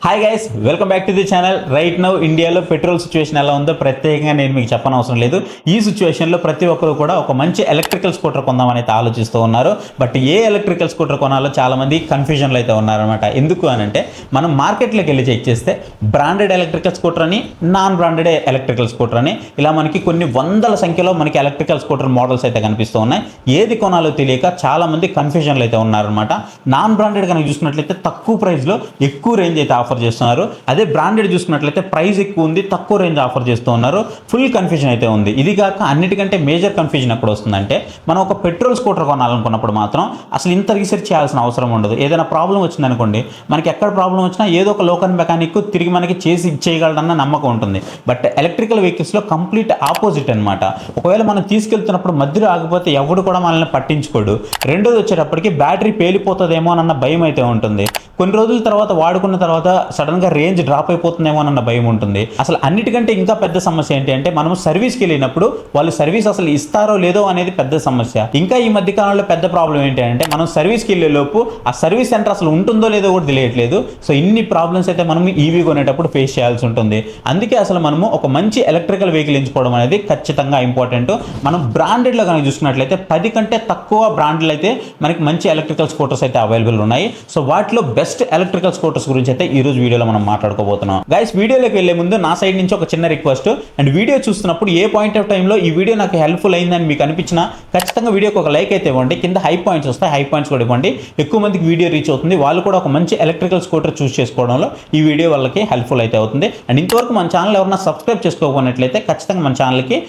Hi guys, welcome back to the channel. Right now ఇండియాలో petrol situation ఎలా ఉందో ప్రత్యేకంగా నేను మీకు చెప్పనవసరం లేదు. ఈ సిచ్యువేషన్లో ప్రతి ఒక్కరు కూడా ఒక మంచి ఎలక్ట్రికల్ స్కూటర్ కొందామని అయితే ఆలోచిస్తూ ఉన్నారు. బట్ ఏ ఎలక్ట్రికల్ స్కూటర్ కొనాలో చాలామంది కన్ఫ్యూజన్లో అయితే ఉన్నారనమాట. ఎందుకు అని అంటే మనం మార్కెట్లోకి వెళ్ళి చెక్ చేస్తే బ్రాండెడ్ ఎలక్ట్రికల్ స్కూటర్ అని, నాన్ బ్రాండెడ్ ఎలక్ట్రికల్ స్కూటర్ అని ఇలా మనకి కొన్ని వందల సంఖ్యలో మనకి ఎలక్ట్రికల్ స్కూటర్ మోడల్స్ అయితే కనిపిస్తూ ఉన్నాయి. ఏది కొనాలో తెలియక చాలామంది కన్ఫ్యూజన్లో అయితే ఉన్నారనమాట. నాన్ బ్రాండెడ్ కనుక చూసుకున్నట్లయితే తక్కువ ప్రైస్లో ఎక్కువ రేంజ్ అయితే ఆఫర్ చేస్తున్నారు. అదే బ్రాండెడ్ చూసుకున్నట్లయితే ప్రైస్ ఎక్కువ ఉంది, తక్కువ రేంజ్ ఆఫర్ చేస్తూ ఉన్నారు. ఫుల్ కన్ఫ్యూజన్ అయితే ఉంది. ఇది కాక అన్నిటికంటే మేజర్ కన్ఫ్యూజన్ ఎక్కడ వస్తుందంటే మనం ఒక పెట్రోల్ స్కూటర్ కొనాలనుకున్నప్పుడు మాత్రం అసలు ఇంత రీసెర్చ్ చేయాల్సిన అవసరం ఉండదు. ఏదైనా ప్రాబ్లం వచ్చిందనుకోండి, మనకి ఎక్కడ ప్రాబ్లం వచ్చినా ఏదో ఒక లోకల్ మెకానిక్ తిరిగి మనకి చేసి ఇచ్చేయగలడన్న నమ్మకం ఉంటుంది. బట్ ఎలక్ట్రికల్ వెహికల్స్లో కంప్లీట్ ఆపోజిట్ అనమాట. ఒకవేళ మనం తీసుకెళ్తున్నప్పుడు మధ్యలో ఆగిపోతే ఎవడు కూడా మనల్ని పట్టించుకోడు. రెండోది వచ్చేటప్పటికి బ్యాటరీ పేలిపోతుందేమో అన్న భయం అయితే ఉంటుంది. కొన్ని రోజుల తర్వాత వాడుకున్న తర్వాత సడన్గా రేంజ్ డ్రాప్ అయిపోతుందేమో అన్న భయం ఉంటుంది. అసలు అన్నిటికంటే ఇంకా పెద్ద సమస్య ఏంటి అంటే మనం సర్వీస్కి వెళ్ళినప్పుడు వాళ్ళు సర్వీస్ అసలు ఇస్తారో లేదో అనేది పెద్ద సమస్య. ఇంకా ఈ మధ్య కాలంలో పెద్ద ప్రాబ్లం ఏంటి అంటే మనం సర్వీస్కి వెళ్ళే లోపు ఆ సర్వీస్ సెంటర్ అసలు ఉంటుందో లేదో కూడా తెలియట్లేదు. సో ఇన్ని ప్రాబ్లమ్స్ అయితే మనం ఈవీ కొనేటప్పుడు ఫేస్ చేయాల్సి ఉంటుంది. అందుకే అసలు మనము ఒక మంచి ఎలక్ట్రికల్ వెహికల్ ఎంచుకోవడం అనేది ఖచ్చితంగా ఇంపార్టెంట్. మనం బ్రాండెడ్లో కనుక చూసుకున్నట్లయితే 10 కంటే తక్కువ బ్రాండ్లు అయితే మనకి మంచి ఎలక్ట్రికల్ స్కూటర్స్ అయితే అవైలబుల్ ఉన్నాయి. సో వాటిలో బెస్ట్ ఎలక్ట్రికల్ స్కూటర్స్ గురించి అయితే ఈ రోజు వీడియోలో మనం మాట్లాడుకోబోతున్నాం. గైస్, వీడియోలోకి వెళ్లే ముందు నా సైడ్ నుంచి ఒక చిన్న రిక్వెస్ట్. అండ్ వీడియో చూస్తున్నప్పుడు ఏ పాయింట్ ఆఫ్ టైంలో ఈ వీడియో నాకు హెల్ప్ఫుల్ అయిందని మీకు అనిపించినా ఖచ్చితంగా వీడియోకి ఒక లైక్ అయితే ఇవ్వండి. కింద హై పాయింట్స్ వస్తాయి, హై పాయింట్స్ కూడా ఇవ్వండి. ఎక్కువ మందికి వీడియో రీచ్ అవుతుంది. వాళ్ళు కూడా ఒక మంచి ఎలక్ట్రికల్ స్కూటర్ చూస్ చేసుకోవడంలో ఈ వీడియో వాళ్ళకి హెల్ప్ఫుల్ అయితే అవుతుంది. అండ్ ఇంతవరకు మన ఛానల్ ఎవరైనా సబ్స్క్రైబ్ చేసుకోకపోయినట్లయితే ఖచ్చితంగా మన ఛానల్కి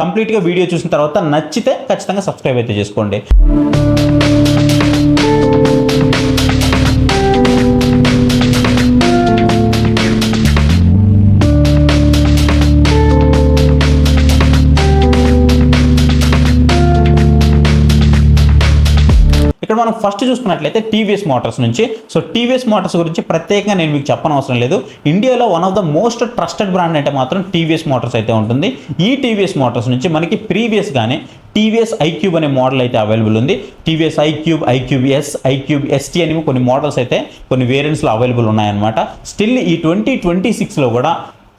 కంప్లీట్గా వీడియో చూసిన తర్వాత నచ్చితే ఖచ్చితంగా సబ్స్క్రైబ్ అయితే చేసుకోండి. ఇక్కడ మనం ఫస్ట్ చూసుకున్నట్లయితే టీవీఎస్ మోటార్స్ నుంచి. సో టీవీఎస్ మోటార్స్ గురించి ప్రత్యేకంగా నేను మీకు చెప్పనవసరం లేదు. ఇండియాలో one of the most trusted brand అంటే మాత్రం టీవీఎస్ మోటార్స్ అయితే ఉంటుంది. ఈ టీవీఎస్ మోటార్స్ నుంచి మనకి ప్రీవియస్గానే టీవీఎస్ ఐక్యూబ్ అనే మోడల్ అయితే అవైలబుల్ ఉంది. TVS iQube, iQube S, iQube ST అని కొన్ని మోడల్స్ అయితే కొన్ని వేరియంట్స్లో అవైలబుల్ ఉన్నాయన్నమాట. స్టిల్ ఈ 2026లో కూడా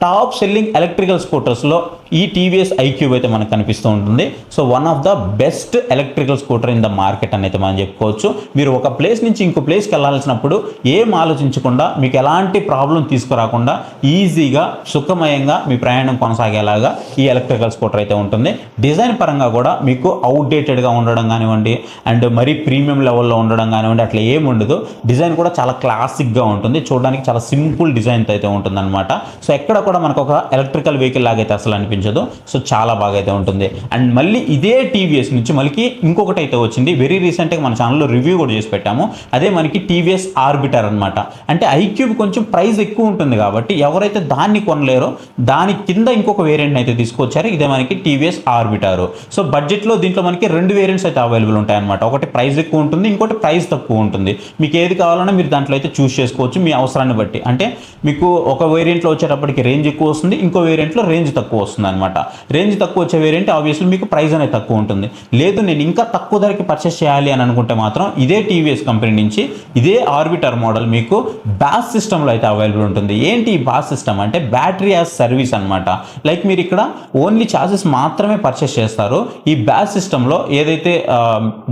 టాప్ సెల్లింగ్ ఎలక్ట్రికల్ స్కూటర్స్లో ఈ టీవీఎస్ ఐక్యూబ్ అయితే మనకు కనిపిస్తూ ఉంటుంది. So one of the best electrical scooter in the market అని అయితే మనం చెప్పుకోవచ్చు. మీరు ఒక ప్లేస్ నుంచి ఇంకో ప్లేస్కి వెళ్ళాల్సినప్పుడు ఏం ఆలోచించకుండా, మీకు ఎలాంటి ప్రాబ్లం తీసుకురాకుండా ఈజీగా సుఖమయంగా మీ ప్రయాణం కొనసాగేలాగా ఈ ఎలక్ట్రికల్ స్కూటర్ అయితే ఉంటుంది. డిజైన్ పరంగా కూడా మీకు అవుట్డేటెడ్గా ఉండడం కానివ్వండి, అండ్ మరీ ప్రీమియం లెవెల్లో ఉండడం కానివ్వండి, అట్లా ఏమి ఉండదు. డిజైన్ కూడా చాలా క్లాసిక్గా ఉంటుంది. చూడడానికి చాలా సింపుల్ డిజైన్తో అయితే ఉంటుంది అనమాట. సో ఎక్కడ కూడా మనకు ఒక ఎలక్ట్రికల్ వెహికల్ లాగైతే అసలు అనిపించదు. సో చాలా బాగా అయితే ఉంటుంది. అండ్ మళ్ళీ ఇదే టీవీఎస్ నుంచి మనకి ఇంకొకటి అయితే వచ్చింది. వెరీ రీసెంట్గా మన ఛానల్లో రివ్యూ కూడా చేసి పెట్టాము. అదే మనకి టీవీఎస్ ఆర్బిటర్ అనమాట. అంటే ఐక్యూబ్ కొంచెం ప్రైస్ ఎక్కువ ఉంటుంది కాబట్టి ఎవరైతే దాన్ని కొనలేరో దాని కింద ఇంకొక వేరియంట్ అయితే తీసుకొచ్చారు. ఇదే మనకి టీవీఎస్ ఆర్బిటర్. సో బడ్జెట్లో దీంట్లో మనకి 2 వేరియంట్స్ అయితే అవైలబుల్ ఉంటాయి అనమాట. ఒకటి ప్రైస్ ఎక్కువ ఉంటుంది, ఇంకోటి ప్రైస్ తక్కువ ఉంటుంది. మీకు ఏది కావాలన్నా మీరు దాంట్లో అయితే చూస్ చేసుకోవచ్చు మీ అవసరాన్ని బట్టి. అంటే మీకు ఒక వేరియంట్లో వచ్చేటప్పటికి రేంజ్ ఎక్కువ వస్తుంది, ఇంకో వేరియంట్లో రేంజ్ తక్కువ వస్తుంది అనమాట. రేంజ్ తక్కువ వచ్చే వేరియంట్ ఆబ్వియస్లీ మీకు ప్రైస్ అనేది తక్కువ ఉంటుంది. లేదు నేను ఇంకా తక్కువ ధరకి పర్చేస్ చేయాలి అని అనుకుంటే మాత్రం ఇదే టీవీఎస్ కంపెనీ నుంచి ఇదే ఆర్బిటర్ మోడల్ మీకు బాస్ సిస్టంలో అయితే అవైలబుల్ ఉంటుంది. ఏంటి ఈ బాస్ సిస్టమ్ అంటే బ్యాటరీ యాజ్ సర్వీస్ అనమాట. లైక్ మీరు ఇక్కడ ఓన్లీ ఛార్జెస్ మాత్రమే పర్చేస్ చేస్తారు. ఈ బాస్ సిస్టంలో ఏదైతే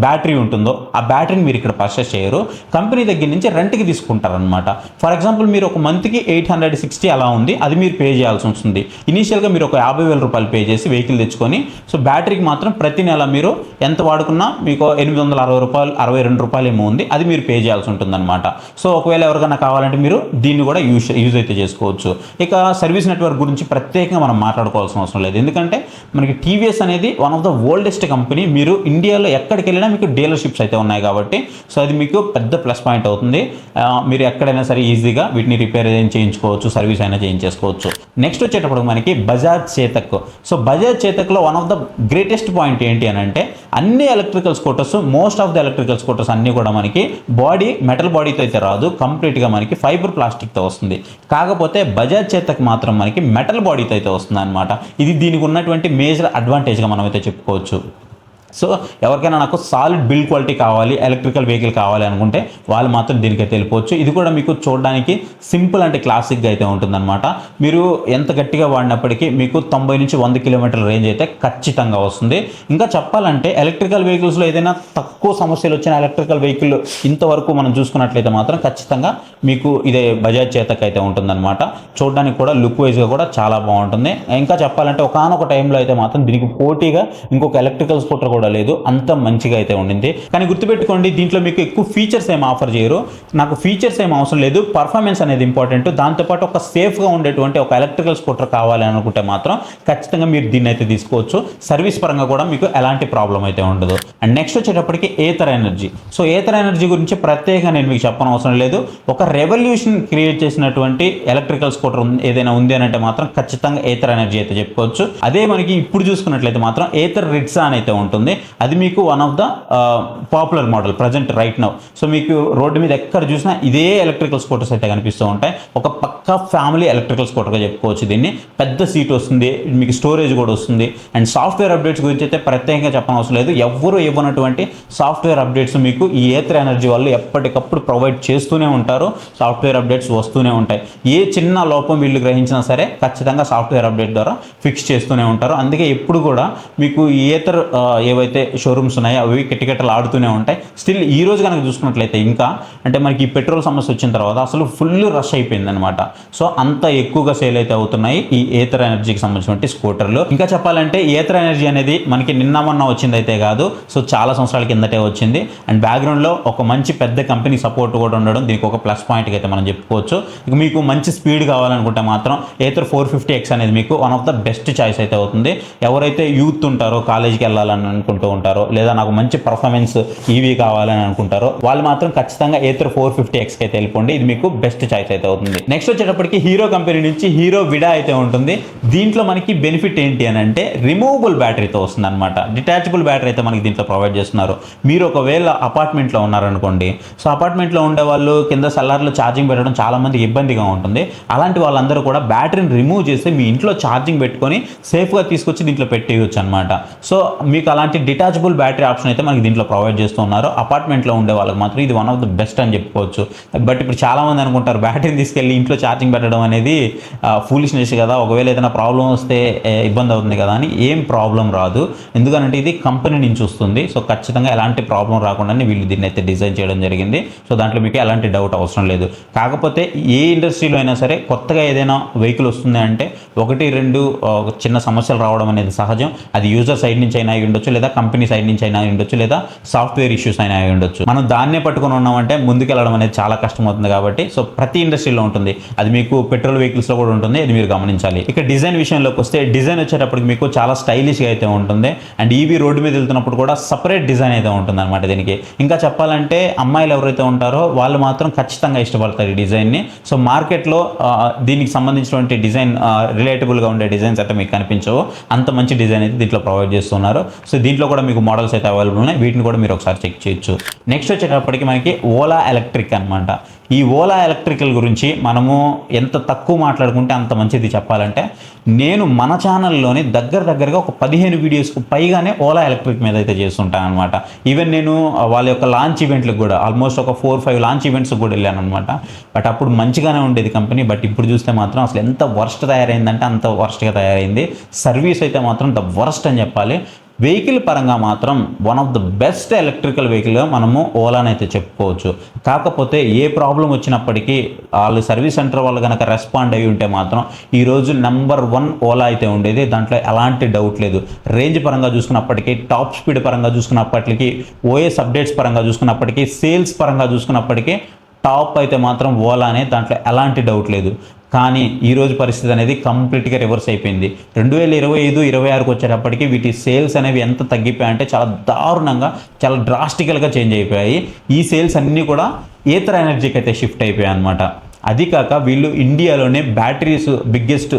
బ్యాటరీ ఉంటుందో ఆ బ్యాటరీని మీరు ఇక్కడ పర్చేస్ చేయరు, కంపెనీ దగ్గర నుంచి రెంట్కి తీసుకుంటారు అనమాట. ఫర్ ఎగ్జాంపుల్ మీరు ఒక మంత్కి 860 అలా ఉంది, అది మీరు పే చేయాల్సి వస్తుంది. ఇనీషియల్గా మీరు ఒక 50,000 రూపాయలు పే చేసి వెహికల్ తెచ్చుకొని, సో బ్యాటరీకి మాత్రం ప్రతి నెల మీరు ఎంత వాడుకున్నా మీకు 860 రూపాయలు, 62 రూపాయలు ఏమో ఉంది, అది మీరు పే చేయాల్సి ఉంటుంది అనమాట. సో ఒకవేళ ఎవరికైనా కావాలంటే మీరు దీన్ని కూడా యూజ్ అయితే చేసుకోవచ్చు. ఇక సర్వీస్ నెట్వర్క్ గురించి ప్రత్యేకంగా మనం మాట్లాడుకోవాల్సిన అవసరం లేదు. ఎందుకంటే మనకి టీవీఎస్ అనేది one of the oldest company. మీరు ఇండియాలో ఎక్కడికి వెళ్ళినా మీకు డీలర్షిప్స్ అయితే ఉన్నాయి కాబట్టి సో అది మీకు పెద్ద ప్లస్ పాయింట్ అవుతుంది. మీరు ఎక్కడైనా సరే ఈజీగా వీటిని రిపేర్ చేయించుకోవచ్చు, సర్వీస్ అయినా చేయించేసుకోవచ్చు. నెక్స్ట్ వచ్చేటప్పుడు మనకి బజాజ్ చేతక్. సో బజాజ్ చేతక్లో one of the greatest point ఏంటి అని అంటే అన్ని electrical scooters, most of the electrical scooters అన్నీ కూడా మనకి బాడీ మెటల్ బాడీతో అయితే రాదు, కంప్లీట్గా మనకి ఫైబర్ ప్లాస్టిక్తో వస్తుంది. కాకపోతే బజాజ్ చేతక్ మాత్రం మనకి మెటల్ బాడీతో అయితే వస్తుంది అనమాట. ఇది దీనికి ఉన్నటువంటి మేజర్ అడ్వాంటేజ్గా మనం అయితే చెప్పుకోవచ్చు. సో ఎవరికైనా నాకు సాలిడ్ బిల్డ్ క్వాలిటీ కావాలి, ఎలక్ట్రికల్ వెహికల్ కావాలి అనుకుంటే వాళ్ళు మాత్రం దీనికైతే వెళ్ళిపోవచ్చు. ఇది కూడా మీకు చూడడానికి సింపుల్ అంటే క్లాసిక్గా అయితే ఉంటుందన్నమాట. మీరు ఎంత గట్టిగా వాడినప్పటికీ మీకు 90 నుంచి 100 కిలోమీటర్ల రేంజ్ అయితే ఖచ్చితంగా వస్తుంది. ఇంకా చెప్పాలంటే ఎలక్ట్రికల్ వెహికల్స్లో ఏదైనా తక్కువ సమస్యలు వచ్చిన ఎలక్ట్రికల్ వెహికల్ ఇంతవరకు మనం చూసుకున్నట్లయితే మాత్రం ఖచ్చితంగా మీకు ఇదే బజాజ్ చేతక్ అయితే ఉంటుందన్నమాట. చూడడానికి కూడా లుక్ వైజ్గా కూడా చాలా బాగుంటుంది. ఇంకా చెప్పాలంటే ఒకానొక టైంలో అయితే మాత్రం దీనికి పోటీగా ఇంకొక ఎలక్ట్రికల్ స్కూటర్ కూడా లేదు, అంత మంచిగా అయితే ఉండింది. కానీ గుర్తుపెట్టుకోండి, దీంట్లో మీకు ఎక్కువ ఫీచర్స్ ఏం ఆఫర్ చేయరు. నాకు ఫీచర్స్ ఏం అవసరం లేదు, పర్ఫార్మెన్స్ అనేది ఇంపార్టెంట్. దాంతోపాటు ఒక సేఫ్గా ఉండేటువంటి ఒక ఎలక్ట్రికల్ స్కూటర్ కావాలి అనుకుంటే మాత్రం ఖచ్చితంగా మీరు దీన్ని అయితే తీసుకోవచ్చు. సర్వీస్ పరంగా కూడా మీకు ఎలాంటి ప్రాబ్లం అయితే ఉండదు. అండ్ నెక్స్ట్ వచ్చేటప్పటికి Ather energy. So Ather energy గురించి ప్రత్యేకంగా నేను మీకు చెప్పనవసరం లేదు. ఒక రెవల్యూషన్ క్రియేట్ చేసినటువంటి ఎలక్ట్రికల్ స్కూటర్ ఏదైనా ఉంది అని అంటే మాత్రం ఖచ్చితంగా ఏథర్ ఎనర్జీ అయితే చెప్పుకోవచ్చు. అదే మనకి ఇప్పుడు చూసుకున్నట్లయితే మాత్రం ఏథర్ రిట్సా అని అయితే ఉంటుంది. అది మీకు one of the popular model present right now. So మీకు రోడ్డు మీద ఎక్కడ చూసినా ఇదే ఎలక్ట్రికల్ స్కూటర్స్ అయితే కనిపిస్తూ ఉంటాయి. ఒక పక్కా ఫ్యామిలీ ఎలక్ట్రికల్ స్కూటర్గా చెప్పుకోవచ్చు దీన్ని. పెద్ద సీట్ వస్తుంది, మీకు స్టోరేజ్ కూడా వస్తుంది. అండ్ సాఫ్ట్వేర్ అప్డేట్స్ గురించి అయితే ప్రత్యేకంగా చెప్పనవసరం లేదు. ఎవ్వరూ ఇవ్వనటువంటి సాఫ్ట్వేర్ అప్డేట్స్ మీకు ఈ ఏథర్ ఎనర్జీ వాళ్ళు ఎప్పటికప్పుడు ప్రొవైడ్ చేస్తూనే ఉంటారు. సాఫ్ట్వేర్ అప్డేట్స్ వస్తూనే ఉంటాయి. ఏ చిన్న లోపం వీళ్ళు గ్రహించినా సరే ఖచ్చితంగా సాఫ్ట్వేర్ అప్డేట్ ద్వారా ఫిక్స్ చేస్తూనే ఉంటారు. అందుకే ఎప్పుడు కూడా మీకు ఈ ఏథర్ ఏవైతే షోరూమ్స్ ఉన్నాయో అవి కిటకిటలు ఆడుతూనే ఉంటాయి. స్టిల్ ఈ రోజు కనుక చూసుకున్నట్లయితే ఇంకా అంటే మనకి ఈ పెట్రోల్ సమస్య వచ్చిన తర్వాత అసలు ఫుల్ రష్ అయిపోయింది అనమాట. సో అంత ఎక్కువగా సేల్ అయితే అవుతున్నాయి ఈ ఏథర్ ఎనర్జీకి సంబంధించిన స్కూటర్లు. ఇంకా చెప్పాలంటే ఏథర్ ఎనర్జీ అనేది మనకి నిన్న మొన్న వచ్చింది అయితే కాదు, సో చాలా సంవత్సరాల కిందటే వచ్చింది. అండ్ బ్యాక్గ్రౌండ్లో ఒక మంచి పెద్ద కంపెనీ సపోర్ట్ కూడా ఉండడం దీనికి ఒక ప్లస్ పాయింట్గా అయితే మనం చెప్పుకోవచ్చు. ఇక మీకు మంచి స్పీడ్ కావాలనుకుంటే మాత్రం ఏథర్ 450X అనేది మీకు one of the best choice అయితే అవుతుంది. ఎవరైతే యూత్ ఉంటారో, కాలేజీకి వెళ్ళాలని అనుకుంటూ ఉంటారో, లేదా నాకు మంచి పర్ఫార్మెన్స్ ఈవీ కావాలని అనుకుంటారో వాళ్ళు మాత్రం ఖచ్చితంగా ఏథర్ 450Xకి అయితే వెళ్ళిపోండి. ఇది మీకు బెస్ట్ చాయిస్ అయితే అవుతుంది. నెక్స్ట్ వచ్చేటప్పటికి హీరో కంపెనీ నుంచి హీరో విడా అయితే ఉంటుంది. దీంట్లో మనకి బెనిఫిట్ ఏంటి అని అంటే రిమూవబుల్ బ్యాటరీతో వస్తుంది అనమాట. డిటాచబుల్ బ్యాటరీ అయితే మనకి దీంట్లో ప్రొవైడ్ చేస్తున్నారు. మీరు ఒకవేళ అపార్ట్మెంట్లో ఉన్నారనుకోండి, సో అపార్ట్మెంట్లో ఉండే వాళ్ళు కింద సెల్లార్లో ఛార్జింగ్ పెట్టడం చాలా మందికి ఇబ్బందిగా ఉంటుంది. అలాంటి వాళ్ళందరూ కూడా బ్యాటరీని రిమూవ్ చేసి మీ ఇంట్లో ఛార్జింగ్ పెట్టుకొని సేఫ్గా తీసుకొచ్చి దీంట్లో పెట్టేయచ్చు అనమాట. సో మీకు అలాంటి డిటాచబుల్ బ్యాటరీ ఆప్షన్ అయితే మనకి దీంట్లో ప్రొవైడ్ చేస్తున్నారు. అపార్ట్మెంట్లో ఉండే వాళ్ళకి మాత్రం ఇది వన్ ఆఫ్ ద బెస్ట్ అని చెప్పుకోవచ్చు. బట్ ఇప్పుడు చాలామంది అనుకుంటారు బ్యాటరీని తీసుకెళ్ళి ఇంట్లో ఛార్జింగ్ పెట్టడం అనేది ఫూలిష్నెస్ కదా, ఒకవేళ ఏదైనా ప్రాబ్లం వస్తే ఇబ్బంది అవుతుంది కదా అని. ఏం ప్రాబ్లం రాదు, ఎందుకంటే ఇది కంపెనీ నుంచి వస్తుంది. సో ఖచ్చితంగా ఎలాంటి ప్రాబ్లం రాకుండానే వీళ్ళు దీన్ని అయితే డిజైన్ చేయడం జరిగింది. సో దాంట్లో మీకు ఎలాంటి డౌట్ అవసరం లేదు. కాకపోతే ఏ ఇండస్ట్రీలో అయినా సరే కొత్తగా ఏదైనా వెహికల్ వస్తుంది అంటే 1-2 చిన్న సమస్యలు రావడం అనేది సహజం. అది యూజర్ సైడ్ నుంచి అయినా అయి ఉండొచ్చు, లేదా కంపెనీ సైడ్ నుంచి అయినా అయి ఉండొచ్చు, లేదా సాఫ్ట్వేర్ ఇష్యూస్ అయినా అయి ఉండొచ్చు. మనం దాన్నే పట్టుకొని ఉన్నామంటే ముందుకెళ్ళడం అనేది చాలా కష్టమవుతుంది. కాబట్టి సో ప్రతి ఇండస్ట్రీలో ఉంటుంది. అది మీకు పెట్రోల్ వెహికల్స్లో కూడా ఉంటుంది, అది మీరు గమనించాలి. ఇక డిజైన్ విషయంలోకి వస్తే డిజైన్ వచ్చేటప్పటికి మీకు చాలా స్టైలిష్గా అయితే ఉంటుంది. అండ్ ఈవీ రోడ్డు మీద వెళ్తున్నప్పుడు కూడా సపరేట్ డిజైన్ అయితే ఉంటుంది అనమాట దీనికి. ఇంకా చెప్పాలంటే అమ్మాయిలు ఎవరైతే ఉంటారో వాళ్ళు మాత్రం ఖచ్చితంగా ఇష్టపడతారు ఈ డిజైన్ని. సో మార్కెట్లో దీనికి సంబంధించినటువంటి డిజైన్ రిలేటబుల్గా ఉండే డిజైన్స్ అయితే మీకు కనిపించవు. అంత మంచి డిజైన్ అయితే దీంట్లో ప్రొవైడ్ చేస్తున్నారు. సో దీంట్లో కూడా మీకు మోడల్స్ అయితే అవైలబుల్ ఉన్నాయి. వీటిని కూడా మీరు ఒకసారి చెక్ చేయొచ్చు. నెక్స్ట్ వచ్చేటప్పటికి మనకి ఓలా ఎలక్ట్రిక్ అనమాట. ఈ ఓలా ఎలక్ట్రికల్ గురించి మనము ఎంత తక్కువ మాట్లాడుకుంటే అంత మంచిది. చెప్పాలంటే నేను మన ఛానల్లోని దగ్గరగా ఒక 15 వీడియోస్కు పైగానే ఓలా ఎలక్ట్రిక్ మీద అయితే చేస్తుంటాను అనమాట. ఈవెన్ నేను వాళ్ళ యొక్క లాంచ్ ఈవెంట్లకు కూడా ఆల్మోస్ట్ ఒక 4-5 లాంచ్ ఈవెంట్స్కి కూడా వెళ్ళాను అనమాట. బట్ అప్పుడు మంచిగానే ఉండేది కంపెనీ. బట్ ఇప్పుడు చూస్తే మాత్రం అసలు ఎంత వర్స్ట్ తయారైందంటే అంత వర్స్ట్గా తయారైంది. సర్వీస్ అయితే మాత్రం ద వర్స్ట్ అని చెప్పాలి. వెహికల్ పరంగా మాత్రం one of the best electrical వెహికల్గా మనము ఓలాని అయితే చెప్పుకోవచ్చు. కాకపోతే ఏ ప్రాబ్లం వచ్చినప్పటికీ వాళ్ళు సర్వీస్ సెంటర్ వాళ్ళు కనుక రెస్పాండ్ అయ్యి ఉంటే మాత్రం ఈరోజు నెంబర్ 1 ఓలా అయితే ఉండేది. దాంట్లో ఎలాంటి డౌట్ లేదు. రేంజ్ పరంగా చూసుకున్నప్పటికీ, టాప్ స్పీడ్ పరంగా చూసుకున్నప్పటికీ, ఓఎస్ అప్డేట్స్ పరంగా చూసుకున్నప్పటికీ, సేల్స్ పరంగా చూసుకున్నప్పటికీ టాప్ అయితే మాత్రం ఓలానే, దాంట్లో ఎలాంటి డౌట్ లేదు. కానీ ఈరోజు పరిస్థితి అనేది కంప్లీట్గా రివర్స్ అయిపోయింది. 2025-26కి వచ్చేటప్పటికి వీటి సేల్స్ అనేవి ఎంత తగ్గిపోయాయంటే చాలా దారుణంగా, చాలా డ్రాస్టికల్గా చేంజ్ అయిపోయాయి. ఈ సేల్స్ అన్నీ కూడా ఏథర్ ఎనర్జీకి అయితే షిఫ్ట్ అయిపోయాయి అనమాట. అది కాక వీళ్ళు ఇండియాలోనే బ్యాటరీస్ బిగ్గెస్ట్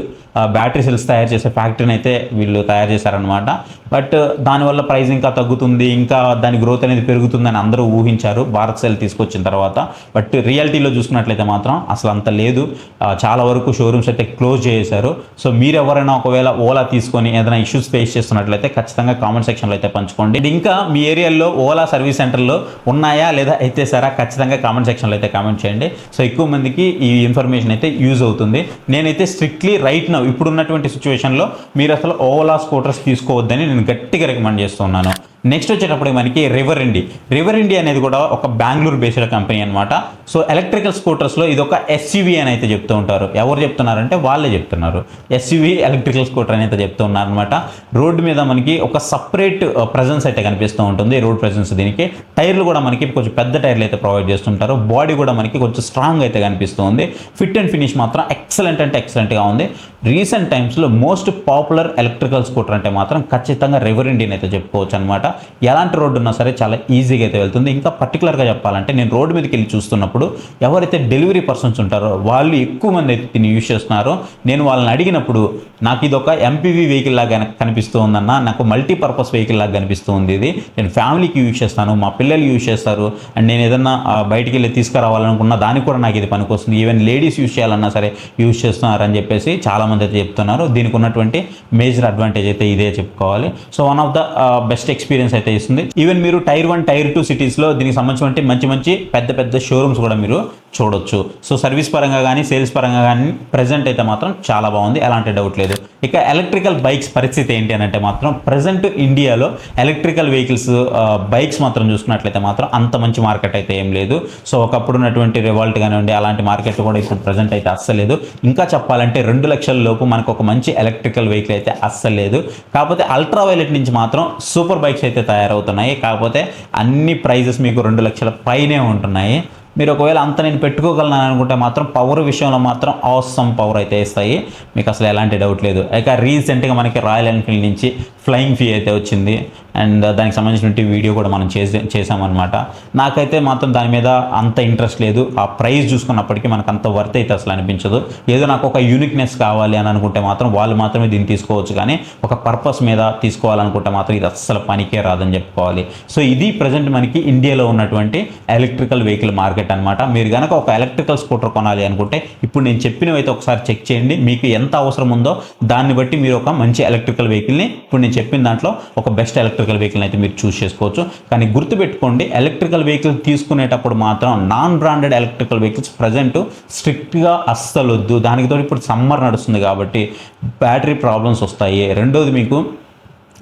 బ్యాటరీ సెల్స్ తయారు చేసే ఫ్యాక్టరీని అయితే వీళ్ళు తయారు చేశారనమాట. బట్ దానివల్ల ప్రైస్ ఇంకా తగ్గుతుంది, ఇంకా దాని గ్రోత్ అనేది పెరుగుతుందని అందరూ ఊహించారు భారత్ సెల్ తీసుకొచ్చిన తర్వాత. బట్ రియాలిటీలో చూసుకున్నట్లయితే మాత్రం అసలు అంత లేదు. చాలా వరకు షోరూమ్స్ అయితే క్లోజ్ చేశారు. సో మీరు ఎవరైనా ఒకవేళ ఓలా తీసుకొని ఏదైనా ఇష్యూస్ ఫేస్ చేస్తున్నట్లయితే ఖచ్చితంగా కామెంట్ సెక్షన్లో అయితే పంచుకోండి. ఇది ఇంకా మీ ఏరియాలో ఓలా సర్వీస్ సెంటర్లో ఉన్నాయా లేదా అయితే సరే ఖచ్చితంగా కామెంట్ సెక్షన్లో అయితే కామెంట్ చేయండి. సో ఎక్కువ మందికి ఈ ఇన్ఫర్మేషన్ అయితే యూజ్ అవుతుంది. నేనైతే స్ట్రిక్ట్లీ రైట్ నౌ ఇప్పుడున్నటువంటి సిచ్యువేషన్లో మీరు అసలు ఓలా స్కూటర్స్ తీసుకోవద్దని నేను గట్టిగా రికమెండ్ చేస్తున్నాను. నెక్స్ట్ వచ్చేటప్పుడు మనకి రివర్ ఇండియా అనేది కూడా ఒక బెంగళూరు బేస్డ్ కంపెనీ అనమాట. సో ఎలక్ట్రికల్ స్కూటర్స్లో ఇది ఒక ఎస్యూవీ అని అయితే చెప్తూ ఉంటారు. ఎవరు చెప్తున్నారంటే వాళ్ళే చెప్తున్నారు, ఎస్యూవీ ఎలక్ట్రికల్ స్కూటర్ అని అయితే చెప్తూ ఉన్నారు అనమాట. రోడ్డు మీద మనకి ఒక సపరేట్ ప్రజెన్స్ అయితే కనిపిస్తూ ఉంటుంది, రోడ్ ప్రజెన్స్. దీనికి టైర్లు కూడా మనకి కొంచెం పెద్ద టైర్లు అయితే ప్రొవైడ్ చేస్తుంటారు. బాడీ కూడా మనకి కొంచెం స్ట్రాంగ్ అయితే కనిపిస్తుంది. ఫిట్ అండ్ ఫినిష్ మాత్రం ఎక్సలెంట్ అంటే ఎక్సలెంట్గా ఉంది. రీసెంట్ టైమ్స్లో మోస్ట్ పాపులర్ ఎలక్ట్రికల్ స్కూటర్ అంటే మాత్రం ఖచ్చితంగా రివర్ ఇండియన్ అయితే చెప్పుకోవచ్చు అనమాట. ఎలాంటి రోడ్డు ఉన్నా సరే చాలా ఈజీగా అయితే వెళ్తుంది. ఇంకా పర్టికులర్గా చెప్పాలంటే నేను రోడ్డు మీదకి వెళ్ళి చూస్తున్నప్పుడు ఎవరైతే డెలివరీ పర్సన్స్ ఉంటారో వాళ్ళు ఎక్కువ మంది అయితే దీన్ని యూజ్ చేస్తున్నారో, నేను వాళ్ళని అడిగినప్పుడు నాకు ఇది ఒక ఎంపీవీ వెహికల్ లాగా కనిపిస్తూ ఉందన్న, నాకు మల్టీపర్పస్ వెహికల్ లాగా కనిపిస్తుంది. ఇది నేను ఫ్యామిలీకి యూజ్ చేస్తాను, మా పిల్లలు యూజ్ చేస్తారు, అండ్ నేను ఏదన్నా బయటికి వెళ్ళి తీసుకురావాలనుకున్నా దానికి కూడా నాకు ఇది పనికొస్తుంది, ఈవెన్ లేడీస్ యూజ్ చేయాలన్నా సరే యూజ్ చేస్తున్నారు అని చెప్పేసి చాలామంది అయితే చెప్తున్నారు. దీనికి ఉన్నటువంటి మేజర్ అడ్వాంటేజ్ అయితే ఇదే చెప్పుకోవాలి. So one of the best experience అయితే ఇస్తుంది. ఈవెన్ మీరు టైర్ 1 టైర్ 2 సిటీస్లో దీనికి సంబంధించిన మంచి పెద్ద షోరూమ్స్ కూడా మీరు చూడొచ్చు. సో సర్వీస్ పరంగా కానీ సేల్స్ పరంగా కానీ ప్రజెంట్ అయితే మాత్రం చాలా బాగుంది, ఎలాంటి డౌట్ లేదు. ఇక ఎలక్ట్రికల్ బైక్స్ పరిస్థితి ఏంటి అని అంటే మాత్రం ప్రజెంట్ ఇండియాలో ఎలక్ట్రికల్ వెహికల్స్ బైక్స్ మాత్రం చూసుకున్నట్లయితే మాత్రం అంత మంచి మార్కెట్ అయితే ఏం లేదు. సో ఒకప్పుడు ఉన్నటువంటి రివాల్ట్ కానివ్వండి అలాంటి మార్కెట్ కూడా ఇప్పుడు ప్రజెంట్ అయితే అస్సలేదు. ఇంకా చెప్పాలంటే 2 లక్షల లోపు మనకు ఒక మంచి ఎలక్ట్రికల్ వెహికల్ అయితే అస్సలు లేదు. కాకపోతే అల్ట్రా వైలెట్ నుంచి మాత్రం సూపర్ బైక్స్ అయితే తయారవుతున్నాయి. కాకపోతే అన్ని ప్రైజెస్ మీకు 2 లక్షల పైనే ఉంటున్నాయి. మీరు ఒకవేళ అంత నేను పెట్టుకోగలను అనుకుంటే మాత్రం పవర్ విషయంలో మాత్రం ఆసమ్ పవర్ అయితే ఇస్తాయి, మీకు అసలు ఎలాంటి డౌట్ లేదు. ఇక రీసెంట్గా మనకి రాయల్ ఎన్ఫీల్డ్ నుంచి ఫ్లయింగ్ ఫీ అయితే వచ్చింది, అండ్ దానికి సంబంధించిన వీడియో కూడా మనం చేసామన్నమాట. నాకైతే మాత్రం దాని మీద అంత ఇంట్రెస్ట్ లేదు. ఆ ప్రైస్ చూసుకున్నప్పటికీ మనకు అంత వర్త్ అయితే అసలు అనిపించదు. ఏదో నాకు ఒక యూనిక్నెస్ కావాలి అని అనుకుంటే మాత్రం వాళ్ళు మాత్రమే దీన్ని తీసుకోవచ్చు, కానీ ఒక పర్పస్ మీద తీసుకోవాలనుకుంటే మాత్రం ఇది అస్సలు పనికే రాదని చెప్పుకోవాలి. సో ఇది ప్రజెంట్ మనకి ఇండియాలో ఉన్నటువంటి ఎలక్ట్రికల్ వెహికల్ మార్కెట్ అనమాట. మీరు కనుక ఒక ఎలక్ట్రికల్ స్కూటర్ కొనాలి అనుకుంటే ఇప్పుడు నేను చెప్పినవి అయితే ఒకసారి చెక్ చేయండి. మీకు ఎంత అవసరం ఉందో దాన్ని బట్టి మీరు ఒక మంచి ఎలక్ట్రికల్ వెహికల్ని ఇప్పుడు నేను చెప్పిన దాంట్లో ఒక బెస్ట్ ఎలక్ట్రికల్ వెహికల్ అయితే మీరు చూస్ చేసుకోవచ్చు. కానీ గుర్తుపెట్టుకోండి, ఎలక్ట్రికల్ వెహికల్ తీసుకునేటప్పుడు మాత్రం non branded electrical vehicles present స్ట్రిక్ట్గా అస్సలు వద్దు. దానితో ఇప్పుడు సమ్మర్ నడుస్తుంది కాబట్టి బ్యాటరీ ప్రాబ్లమ్స్ వస్తాయి. రెండోది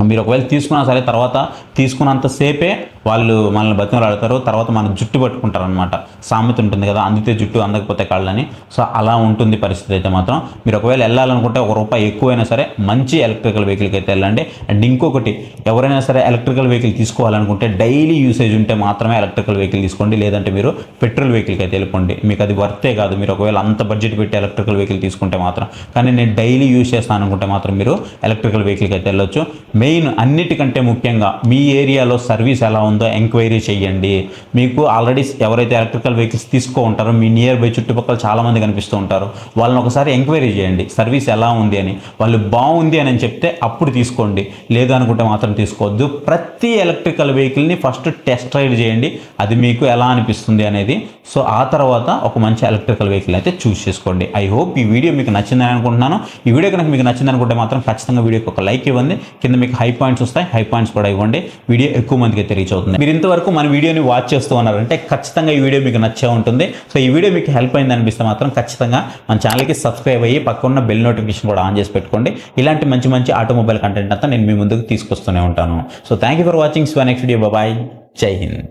మీరు ఒకవేళ తీసుకున్నా సరే తర్వాత తీసుకున్నంతసేపే వాళ్ళు మనల్ని బతిమలాడతారు, తర్వాత మన జుట్టు పట్టుకుంటారు అనమాట. సామెత ఉంటుంది కదా, అందితే జుట్టు అందకపోతే కాళ్ళని. సో అలా ఉంటుంది పరిస్థితి అయితే మాత్రం. మీరు ఒకవేళ వెళ్ళాలనుకుంటే ₹1 ఎక్కువైనా సరే మంచి ఎలక్ట్రికల్ వెహికల్కి అయితే వెళ్ళండి. అండ్ ఇంకొకటి, ఎవరైనా సరే ఎలక్ట్రికల్ వెహికల్ తీసుకోవాలనుకుంటే డైలీ యూసేజ్ ఉంటే మాత్రమే ఎలక్ట్రికల్ వెహికల్ తీసుకోండి, లేదంటే మీరు పెట్రోల్ వెహికల్కి అయితే వెళ్ళిపోండి. మీకు అది వర్తే కాదు. మీరు ఒకవేళ అంత బడ్జెట్ పెట్టి ఎలక్ట్రికల్ వెహికల్ తీసుకుంటే మాత్రం. కానీ నేను డైలీ యూజ్ చేస్తాను అనుకుంటే మాత్రం మీరు ఎలక్ట్రికల్ వెహికల్కి అయితే వెళ్ళొచ్చు. మెయిన్ అన్నిటికంటే ముఖ్యంగా మీ ఏరియాలో సర్వీస్ ఎలా ఉందో ఎంక్వైరీ చేయండి. మీకు ఆల్రెడీ ఎవరైతే ఎలక్ట్రికల్ వెహికల్స్ తీసుకో ఉంటారో మీ నియర్ బై చుట్టుపక్కల చాలామంది కనిపిస్తూ ఉంటారు, వాళ్ళని ఒకసారి ఎంక్వైరీ చేయండి సర్వీస్ ఎలా ఉంది అని. వాళ్ళు బాగుంది అని చెప్తే అప్పుడు తీసుకోండి, లేదు అనుకుంటే మాత్రం తీసుకోవద్దు. ప్రతి ఎలక్ట్రికల్ వెహికల్ని ఫస్ట్ టెస్ట్ రైడ్ చేయండి, అది మీకు ఎలా అనిపిస్తుంది అనేది. సో ఆ తర్వాత ఒక మంచి ఎలక్ట్రికల్ వెహికల్ అయితే చూస్ చేసుకోండి. ఐ హోప్ ఈ వీడియో మీకు నచ్చిందని అనుకుంటున్నాను. ఈ వీడియో కనుక మీకు నచ్చింది అనుకుంటే మాత్రం ఖచ్చితంగా వీడియోకి ఒక లైక్ ఇవ్వండి. కింద మీకు హై పాయింట్స్ వస్తాయి, హై పాయింట్స్ కూడా ఇవ్వండి. వీడియో ఎక్కువ మందికి అయితే రీచ్ అవుతుంది. మీరు ఇంతవరకు మన వీడియోని వాచ్ చేస్తూ ఉన్నారంటే ఖచ్చితంగా ఈ వీడియో మీకు నచ్చే ఉంటుంది. సో ఈ వీడియో మీకు హెల్ప్ అయింది అనిపిస్తే మాత్రం ఖచ్చితంగా మన ఛానల్కి సబ్స్క్రైబ్ అయ్యి పక్కన బెల్ నోటిఫికేషన్ కూడా ఆన్ చేసి పెట్టుకోండి. ఇలాంటి మంచి ఆటోమొబైల్ కంటెంట్ అంతా నేను మీ ముందుకు తీసుకొస్తూనే ఉంటాను. So thank you for watching. Next video. Bye, జై హింద్.